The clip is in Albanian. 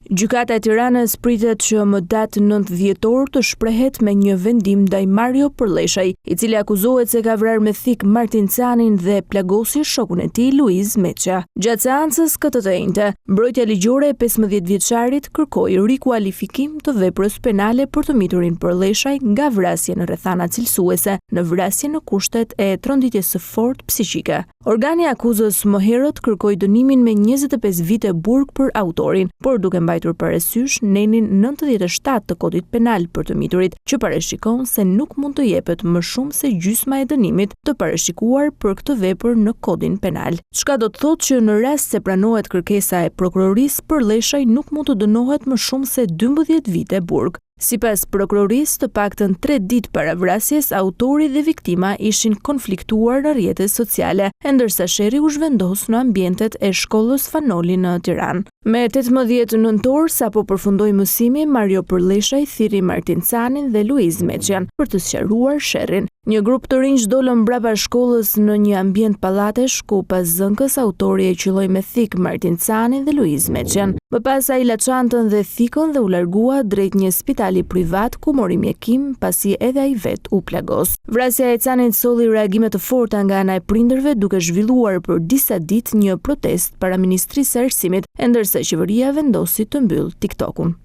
Gjykata e Tiranës pritet që më datë 9 dhjetor të shprehet me një vendim ndaj Mario Përlleshaj, i cili akuzohet se ka vrarë me thik Martin Canin dhe plagosi shokun e tij Luiz Meçja. Gjatë seancës këtë të njëjtë, mbrojtja ligjore e 15 vjeçarit kërkoi rikualifikim të veprës penale për të miturin Përlleshaj nga vrasje në rrethana cilësuese në vrasje në kushtet e tronditjes së fortë psiqike. Organi i akuzës më herët kërkoi dënimin me 25 vite burg për autorin, por duke mbajtur parasysh nenin 97 të kodit penal për të miturit, që parashikon se nuk mund të jepet më shumë se gjysma e dënimit të parashikuar për këtë vepër në kodin penal. Çka do të thotë që në rast se pranohet kërkesa e prokurorisë, Përlleshaj nuk mund të dënohet më shumë se 12 vite burg. Sipas prokurorisë, të paktën 3 ditë para vrasjes, autori dhe viktima ishin konfliktuar në rrjetet sociale, ndërsa sherri u zhvendos në ambientet e shkollës Fanoli në Tiranë. Me 18 nëntor, sapo përfundoi mësimi, Mario Përlleshaj thirri Martin Canin dhe Luiz Meçjan për të sqaruar sherrin. Një grup të rinj dolën mbrapa shkollës në një ambient pallatesh ku pas zënkës autori e qelloi me thik Martin Canin dhe Luiz Meçjan. Më pas ai la çantën dhe thikën dhe u largua drejt një spitali privat ku mori mjekim, pasi edhe ai vet u plagos. Vrasja e Canit solli reagime të forta nga ana e prindërve, duke zhvilluar për disa ditë një protestë para Ministrisë së Arsimit, ndërsa qeveria vendosi të mbyll TikTokun.